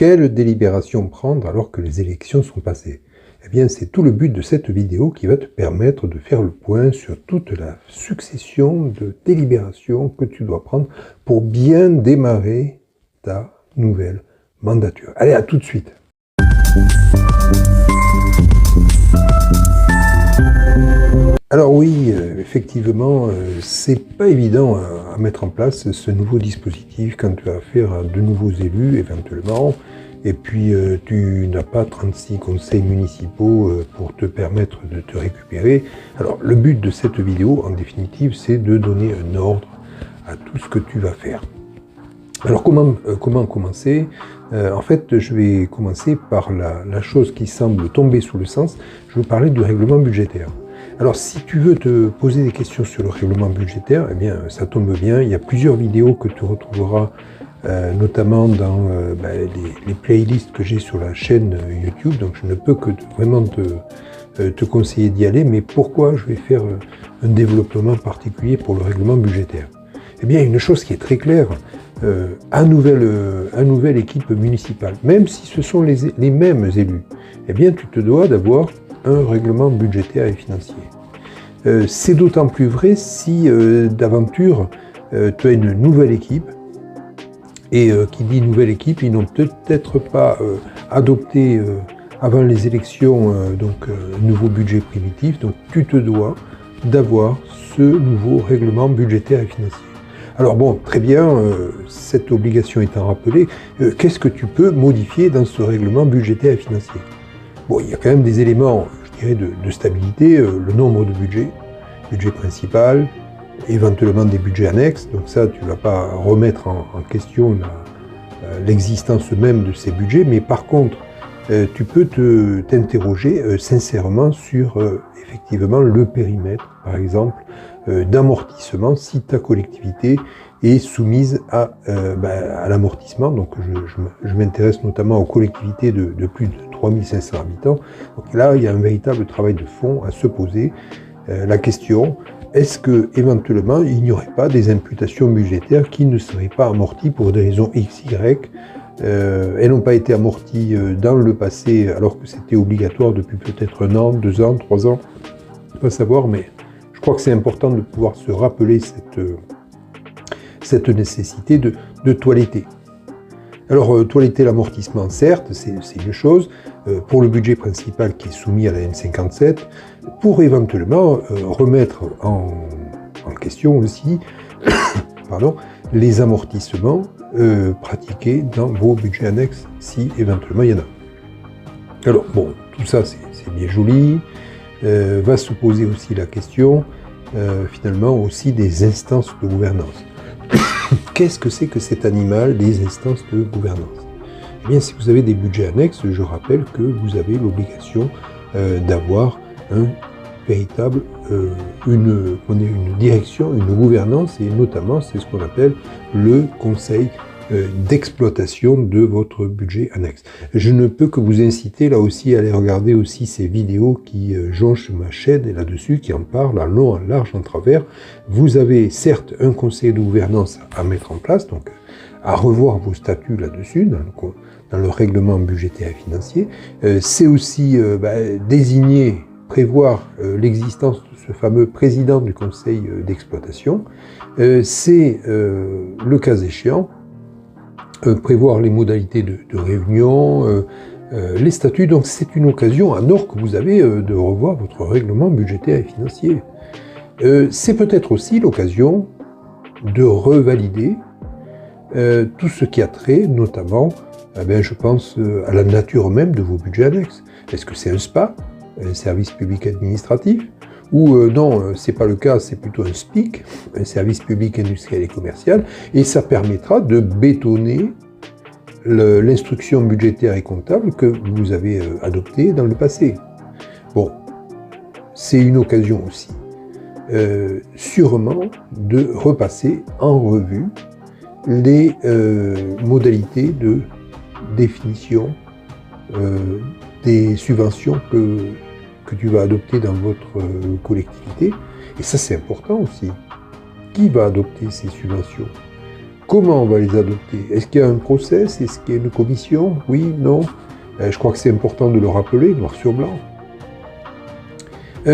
Quelle délibération prendre alors que les élections sont passées? Eh bien, c'est tout le but de cette vidéo qui va te permettre de faire le point sur toute la succession de délibérations que tu dois prendre pour bien démarrer ta nouvelle mandature. Allez, à tout de suite. Alors oui, effectivement, c'est pas évident à mettre en place ce nouveau dispositif quand tu as affaire à de nouveaux élus éventuellement, et puis tu n'as pas 36 conseils municipaux pour te permettre de te récupérer. Alors le but de cette vidéo, en définitive, c'est de donner un ordre à tout ce que tu vas faire. Alors comment commencer? En fait, je vais commencer par la chose qui semble tomber sous le sens. Je vais parler du règlement budgétaire. Alors, si tu veux te poser des questions sur le règlement budgétaire, eh bien, ça tombe bien. Il y a plusieurs vidéos que tu retrouveras, notamment dans les playlists que j'ai sur la chaîne YouTube. Donc, je ne peux que vraiment te conseiller d'y aller. Mais pourquoi je vais faire un développement particulier pour le règlement budgétaire? Eh bien, une chose qui est très claire, à nouvelle équipe municipale, même si ce sont les mêmes élus, eh bien, tu te dois d'avoir un règlement budgétaire et financier. C'est d'autant plus vrai si d'aventure tu as une nouvelle équipe, et qui dit nouvelle équipe, ils n'ont peut-être pas adopté avant les élections un nouveau budget primitif, donc tu te dois d'avoir ce nouveau règlement budgétaire et financier. Alors bon, très bien, cette obligation étant rappelée, qu'est-ce que tu peux modifier dans ce règlement budgétaire et financier? Bon, il y a quand même des éléments, je dirais, de stabilité, le nombre de budget principal, éventuellement des budgets annexes, donc ça, tu ne vas pas remettre en question l'existence même de ces budgets, mais par contre, tu peux t'interroger sincèrement sur, effectivement, le périmètre, par exemple, d'amortissement, si ta collectivité est soumise à l'amortissement. Donc je m'intéresse notamment aux collectivités de plus de 3500 habitants. Donc là, il y a un véritable travail de fond à se poser. La question, est-ce que éventuellement il n'y aurait pas des imputations budgétaires qui ne seraient pas amorties pour des raisons X, Y? Elles n'ont pas été amorties dans le passé alors que c'était obligatoire depuis peut-être 1 an, 2 ans, 3 ans, je ne peux pas savoir, mais je crois que c'est important de pouvoir se rappeler cette nécessité de toiletter. Alors, toiletter l'amortissement, certes, c'est une chose, pour le budget principal qui est soumis à la M57, pour éventuellement remettre en question aussi pardon, les amortissements pratiqués dans vos budgets annexes, si éventuellement il y en a. Alors, bon, tout ça, c'est bien joli. Va se poser aussi la question, finalement, aussi des instances de gouvernance. Qu'est-ce que c'est que cet animal des instances de gouvernance? Eh bien, si vous avez des budgets annexes, je rappelle que vous avez l'obligation d'avoir un véritable, une direction, une gouvernance, et notamment, c'est ce qu'on appelle le conseil d'exploitation de votre budget annexe. Je ne peux que vous inciter là aussi à aller regarder aussi ces vidéos qui jonchent ma chaîne et là-dessus, qui en parlent en long, en large, en travers. Vous avez certes un conseil de gouvernance à mettre en place, donc à revoir vos statuts là-dessus, dans le règlement budgétaire et financier. C'est aussi désigner, prévoir l'existence de ce fameux président du conseil d'exploitation. C'est, le cas échéant, prévoir les modalités de réunion, les statuts. Donc c'est une occasion en or que vous avez de revoir votre règlement budgétaire et financier. C'est peut-être aussi l'occasion de revalider tout ce qui a trait, notamment, je pense, à la nature même de vos budgets annexes. Est-ce que c'est un SPA, un service public administratif, ou non, c'est pas le cas, c'est plutôt un SPIC, un service public industriel et commercial, et ça permettra de bétonner l'instruction budgétaire et comptable que vous avez adoptée dans le passé. Bon, c'est une occasion aussi, sûrement, de repasser en revue les modalités de définition des subventions que tu vas adopter dans votre collectivité. Et ça, c'est important aussi. Qui va adopter ces subventions? comment on va les adopter? Est-ce qu'il y a un process? Est-ce qu'il y a une commission? Oui, non? Je crois que c'est important de le rappeler, noir sur blanc.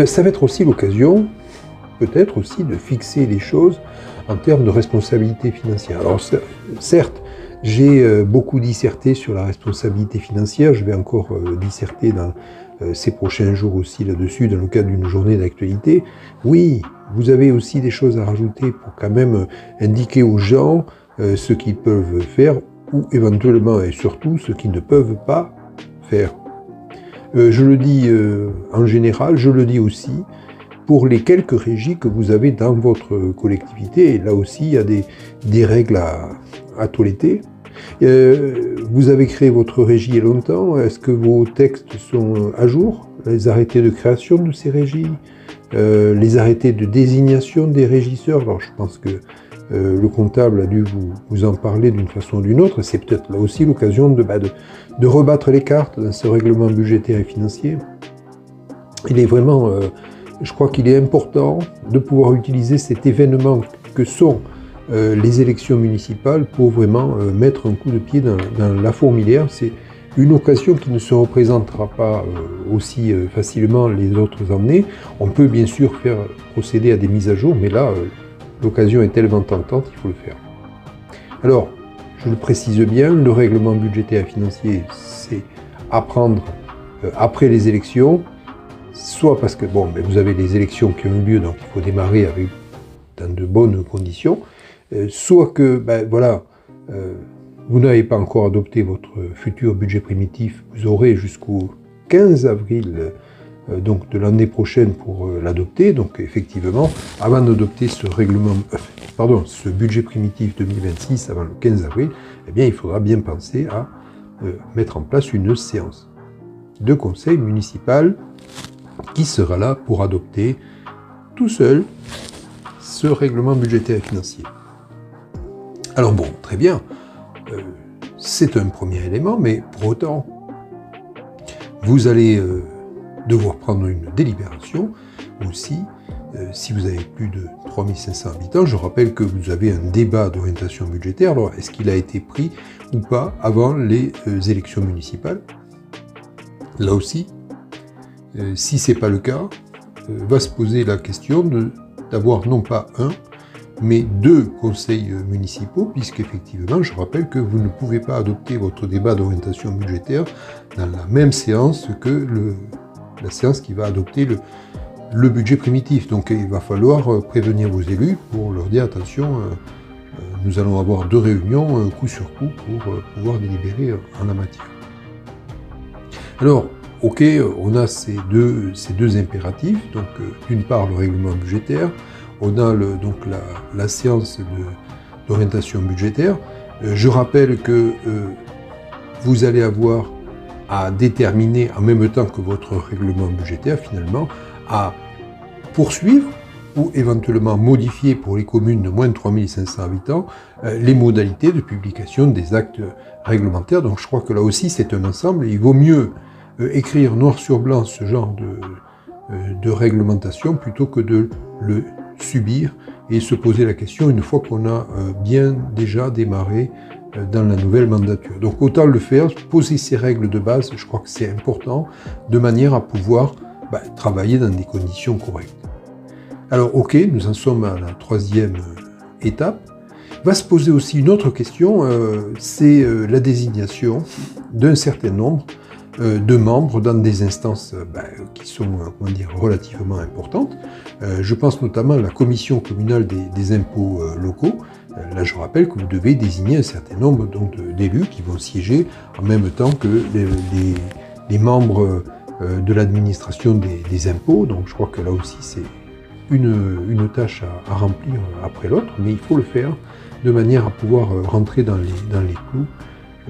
Ça va être aussi l'occasion, peut-être aussi, de fixer les choses en termes de responsabilité financière. Alors certes, j'ai beaucoup disserté sur la responsabilité financière, je vais encore disserter dans ces prochains jours aussi là-dessus, dans le cadre d'une journée d'actualité. Oui, vous avez aussi des choses à rajouter pour quand même indiquer aux gens ce qu'ils peuvent faire, ou éventuellement et surtout ce qu'ils ne peuvent pas faire. Je le dis en général, je le dis aussi pour les quelques régies que vous avez dans votre collectivité. Et là aussi, il y a des règles à toiletter. Vous avez créé votre régie il y a longtemps. Est-ce que vos textes sont à jour? Les arrêtés de création de ces régies, les arrêtés de désignation des régisseurs. Alors je pense que le comptable a dû vous en parler d'une façon ou d'une autre. C'est peut-être là aussi l'occasion de rebattre les cartes dans ce règlement budgétaire et financier. Il est vraiment, je crois qu'il est important de pouvoir utiliser cet événement que sont les élections municipales pour vraiment mettre un coup de pied dans la fourmilière. C'est une occasion qui ne se représentera pas aussi facilement les autres années. On peut bien sûr procéder à des mises à jour, mais là, l'occasion est tellement tentante, il faut le faire. Alors, je le précise bien, le règlement budgétaire et financier, c'est à prendre après les élections, soit parce que vous avez les élections qui ont eu lieu, donc il faut démarrer dans de bonnes conditions, soit que vous n'avez pas encore adopté votre futur budget primitif, vous aurez jusqu'au 15 avril donc de l'année prochaine pour l'adopter. Donc effectivement, avant d'adopter ce budget primitif 2026 avant le 15 avril, eh bien il faudra bien penser à mettre en place une séance de conseil municipal qui sera là pour adopter tout seul ce règlement budgétaire et financier. Alors bon, très bien, c'est un premier élément, mais pour autant, vous allez devoir prendre une délibération aussi, si vous avez plus de 3500 habitants. Je rappelle que vous avez un débat d'orientation budgétaire. Alors, est-ce qu'il a été pris ou pas avant les élections municipales? Là aussi, si ce n'est pas le cas, va se poser la question d'avoir non pas un, mais 2 conseils municipaux, puisqu'effectivement, je rappelle que vous ne pouvez pas adopter votre débat d'orientation budgétaire dans la même séance que la séance qui va adopter le budget primitif. Donc il va falloir prévenir vos élus pour leur dire attention, nous allons avoir 2 réunions coup sur coup pour pouvoir délibérer en la matière. Alors, ok, on a ces deux impératifs, donc d'une part le règlement budgétaire, on a donc la séance d'orientation budgétaire. Je rappelle que vous allez avoir à déterminer en même temps que votre règlement budgétaire, finalement, à poursuivre ou éventuellement modifier pour les communes de moins de 3500 habitants les modalités de publication des actes réglementaires. Donc je crois que là aussi c'est un ensemble. Il vaut mieux écrire noir sur blanc ce genre de réglementation plutôt que de le subir et se poser la question une fois qu'on a bien déjà démarré dans la nouvelle mandature. Donc autant le faire, poser ces règles de base, je crois que c'est important, de manière à pouvoir travailler dans des conditions correctes. Alors ok, nous en sommes à la 3e étape. Va se poser aussi une autre question, c'est la désignation d'un certain nombre de membres dans des instances qui sont relativement importantes. Je pense notamment à la commission communale des impôts locaux. Là, je rappelle que vous devez désigner un certain nombre d'élus qui vont siéger en même temps que les membres de l'administration des impôts. Donc je crois que là aussi c'est une tâche à remplir après l'autre, mais il faut le faire de manière à pouvoir rentrer dans les clous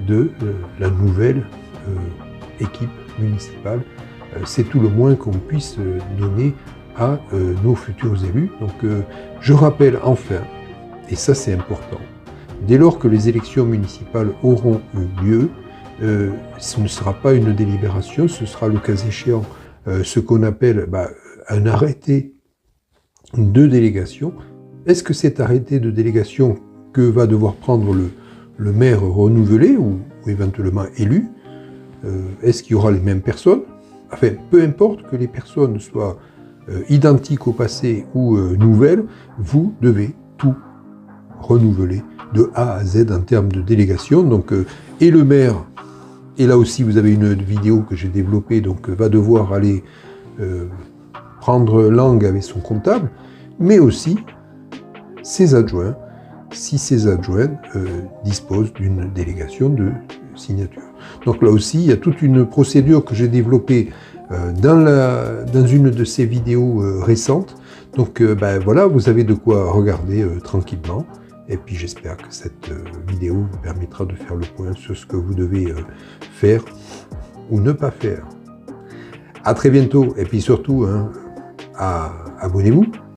de la nouvelle équipe municipale. C'est tout le moins qu'on puisse donner à nos futurs élus. Donc je rappelle enfin, et ça c'est important, dès lors que les élections municipales auront eu lieu, ce ne sera pas une délibération, ce sera le cas échéant ce qu'on appelle un arrêté de délégation. Est-ce que cet arrêté de délégation que va devoir prendre le maire renouvelé ou éventuellement élu, est-ce qu'il y aura les mêmes personnes? Enfin, peu importe que les personnes soient identiques au passé ou nouvelles, vous devez tout renouveler de A à Z en termes de délégation. Donc, et le maire, et là aussi vous avez une vidéo que j'ai développée, donc va devoir aller prendre langue avec son comptable, mais aussi ses adjoints, si ces adjoints disposent d'une délégation de signature. Donc là aussi, il y a toute une procédure que j'ai développée dans une de ces vidéos récentes. Donc ben, voilà, vous avez de quoi regarder tranquillement. Et puis j'espère que cette vidéo vous permettra de faire le point sur ce que vous devez faire ou ne pas faire. À très bientôt, et puis surtout, hein, abonnez-vous.